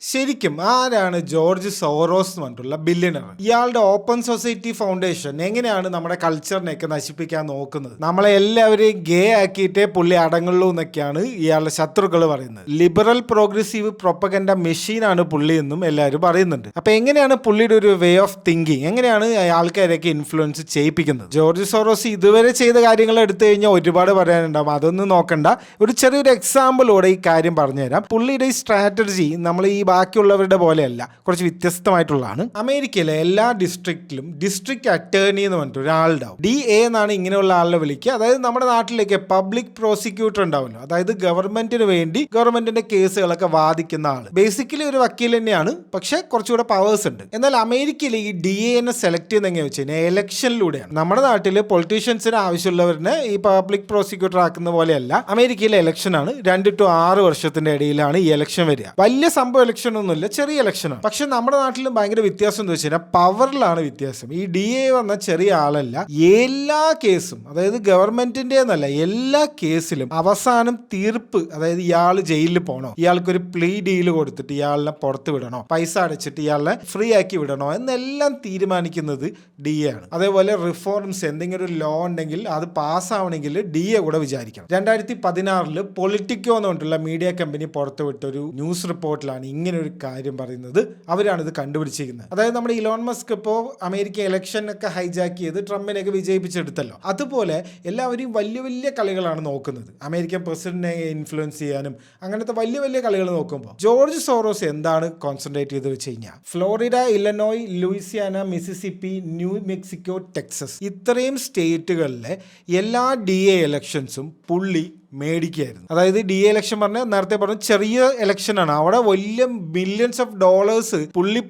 ശരിക്കും ആരാണ് George Soros എന്ന് പറഞ്ഞിട്ടുള്ള ബില്യണർ? ഇയാളുടെ ഓപ്പൺ സൊസൈറ്റി ഫൗണ്ടേഷൻ എങ്ങനെയാണ് നമ്മുടെ കൾച്ചറിനെയൊക്കെ നശിപ്പിക്കാൻ നോക്കുന്നത്? നമ്മളെ എല്ലാവരെയും ഗേ ആക്കിയിട്ടേ പുള്ളി അടങ്ങുള്ളൂ എന്നൊക്കെയാണ് ഇയാളുടെ ശത്രുക്കൾ പറയുന്നത്. ലിബറൽ പ്രോഗ്രസീവ് പ്രൊപ്പഗൻഡ മെഷീനാണ് പുള്ളി എന്നും എല്ലാവരും പറയുന്നുണ്ട്. അപ്പൊ എങ്ങനെയാണ് പുള്ളിയുടെ ഒരു വേ ഓഫ് തിങ്കിങ്, എങ്ങനെയാണ് ആൾക്കാരെയൊക്കെ ഇൻഫ്ലുവൻസ് ചെയ്യിപ്പിക്കുന്നത്? ജോർജ് സോറോസ് ഇതുവരെ ചെയ്ത കാര്യങ്ങൾ എടുത്തു കഴിഞ്ഞാൽ ഒരുപാട് പറയാനുണ്ടാവും, അതൊന്നും നോക്കണ്ട. ഒരു ചെറിയൊരു എക്സാമ്പിളോടെ ഈ കാര്യം പറഞ്ഞുതരാം. പുള്ളിയുടെ ഈ സ്ട്രാറ്റജി നമ്മൾ ഈ ബാക്കിയുള്ളവരുടെ പോലെയല്ല, കുറച്ച് വ്യത്യസ്തമായിട്ടുള്ളതാണ്. അമേരിക്കയിലെ എല്ലാ ഡിസ്ട്രിക്റ്റിലും ഡിസ്ട്രിക്ട് അറ്റേർണി എന്ന് പറഞ്ഞിട്ട് ഒരാളുണ്ടാവും. DA എന്നാണ് ഇങ്ങനെയുള്ള ആളിനെ വിളിക്കുക. അതായത് നമ്മുടെ നാട്ടിലേക്ക് പബ്ലിക് പ്രോസിക്യൂട്ടർ ഉണ്ടാവുമല്ലോ, അതായത് ഗവൺമെന്റിന് വേണ്ടി ഗവൺമെന്റിന്റെ കേസുകളൊക്കെ വാദിക്കുന്ന ആള്. ബേസിക്കലി ഒരു വക്കീൽ തന്നെയാണ്, പക്ഷെ കുറച്ചുകൂടെ പവേഴ്സ് ഉണ്ട്. എന്നാൽ അമേരിക്കയിൽ ഈ DA സെലക്ട് ചെയ്യുന്ന എങ്ങനെ വെച്ച് കഴിഞ്ഞാൽ ഇലക്ഷനിലൂടെയാണ്. നമ്മുടെ നാട്ടിൽ പൊളിറ്റീഷ്യൻസിന് ആവശ്യമുള്ളവരെ ഈ പബ്ലിക് പ്രോസിക്യൂട്ടർ ആക്കുന്ന പോലെയല്ല. അമേരിക്കയിലെ ഇലക്ഷനാണ് 2 to 6 വർഷത്തിന്റെ ഇടയിലാണ് ഈ ഇലക്ഷൻ വരിക. വലിയ സംഭവം ഇലക്ഷൻ ഒന്നുമില്ല, ചെറിയ ഇലക്ഷനാണ്. പക്ഷെ നമ്മുടെ നാട്ടിലും ഭയങ്കര വ്യത്യാസം എന്ന് വെച്ച് കഴിഞ്ഞാൽ പവറിലാണ് വ്യത്യാസം. ഈ DA വന്ന ചെറിയ ആളല്ല, എല്ലാ കേസും, അതായത് ഗവൺമെന്റിന്റെ എന്നല്ല, എല്ലാ കേസിലും അവസാനം തീർപ്പ്, അതായത് ഇയാൾ ജയിലിൽ പോകണോ, ഇയാൾക്കൊരു പ്ലീ ഡീല് കൊടുത്തിട്ട് ഇയാളിനെ പുറത്ത് വിടണോ, പൈസ അടച്ചിട്ട് ഇയാളെ ഫ്രീ ആക്കി വിടണോ എന്നെല്ലാം തീരുമാനിക്കുന്നത് DA ആണ്. അതേപോലെ റിഫോർംസ്, എന്തെങ്കിലും ഒരു ലോ ഉണ്ടെങ്കിൽ അത് പാസ്സാവണമെങ്കിൽ DA കൂടെ വിചാരിക്കണം. 2016 പൊളിറ്റിക്കോ എന്ന് പറഞ്ഞിട്ടുള്ള മീഡിയ കമ്പനി പുറത്തുവിട്ട ഒരു ന്യൂസ് റിപ്പോർട്ടിലാണ് ഇങ്ങനെ ഒരു കാര്യം പറയുന്നത്. അവരാണ് ഇത് കണ്ടുപിടിച്ചിരിക്കുന്നത്. അതായത് നമ്മുടെ ഇലോൺ മസ്ക് ഇപ്പോൾ അമേരിക്ക ഇലക്ഷൻ ഒക്കെ ഹൈജാക്ക് ചെയ്ത് ട്രംപിനെയൊക്കെ വിജയിപ്പിച്ചെടുത്തല്ലോ. അതുപോലെ എല്ലാവരും വലിയ വലിയ കളികളാണ് നോക്കുന്നത്, അമേരിക്കൻ പ്രസിഡന്റിനെ ഇൻഫ്ലുവൻസ് ചെയ്യാനും അങ്ങനത്തെ വലിയ വലിയ കളികൾ നോക്കുമ്പോൾ ജോർജ് സോറോസ് എന്താണ് കോൺസെൻട്രേറ്റ് ചെയ്ത് വെച്ച് കഴിഞ്ഞാൽ Florida, Illinois, Louisiana, Mississippi, New Mexico, Texas, ഇത്രയും സ്റ്റേറ്റുകളിലെ എല്ലാ DA ഇലക്ഷൻസും പുള്ളി മേടിക്കുകയായിരുന്നു. അതായത് DA ഇലക്ഷൻ പറഞ്ഞാൽ നേരത്തെ പറഞ്ഞ ചെറിയ ഇലക്ഷനാണ്. അവിടെ വലിയ മില്യൺസ് ഓഫ് ഡോളേഴ്സ്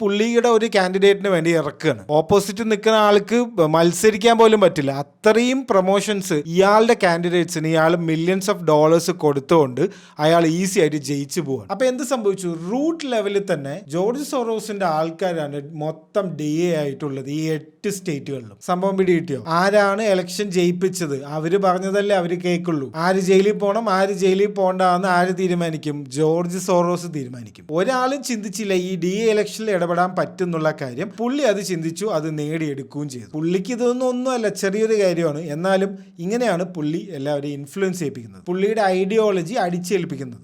പുള്ളിയുടെ ഒരു കാൻഡിഡേറ്റിന് വേണ്ടി ഇറക്കുകയാണ്. ഓപ്പോസിറ്റ് നിൽക്കുന്ന ആൾക്ക് മത്സരിക്കാൻ പോലും പറ്റില്ല. അത്രയും പ്രൊമോഷൻസ് ഇയാളുടെ കാൻഡിഡേറ്റ്സിന് ഇയാൾ മില്യൺസ് ഓഫ് ഡോളേഴ്സ് കൊടുത്തുകൊണ്ട് അയാൾ ഈസി ആയിട്ട് ജയിച്ചു പോവാണ്. അപ്പൊ എന്ത് സംഭവിച്ചു? റൂട്ട് ലെവലിൽ തന്നെ ജോർജ് സോറോസിന്റെ ആൾക്കാരാണ് മൊത്തം DA ആയിട്ടുള്ളത് ഈ 8 സ്റ്റേറ്റുകളിലും. സംഭവം പിടികിട്ടിയോ? ആരാണ് ഇലക്ഷൻ ജയിപ്പിച്ചത്? അവര് പറഞ്ഞതല്ലേ അവര് കേൾക്കുള്ളൂ. ആര് ജയിലിൽ പോകണം, ആര് ജയിലിൽ പോകണ്ടെന്ന് ആര് തീരുമാനിക്കും? ജോർജ് സോറോസ് തീരുമാനിക്കും. ഒരാളും ചിന്തിച്ചില്ല ഈ DA ഇലക്ഷനിൽ ഇടപെടാൻ പറ്റുന്നുള്ള കാര്യം. പുള്ളി അത് ചിന്തിച്ചു, അത് നേടിയെടുക്കുകയും ചെയ്തു. പുള്ളിക്ക് ഇതൊന്നും ഒന്നുമല്ല, ചെറിയൊരു കാര്യമാണ്. എന്നാലും ഇങ്ങനെയാണ് പുള്ളി എല്ലാവരെയും ഇൻഫ്ലുവൻസ് ചെയ്യിപ്പിക്കുന്നത്, പുള്ളിയുടെ ഐഡിയോളജി അടിച്ചേൽപ്പിക്കുന്നത്.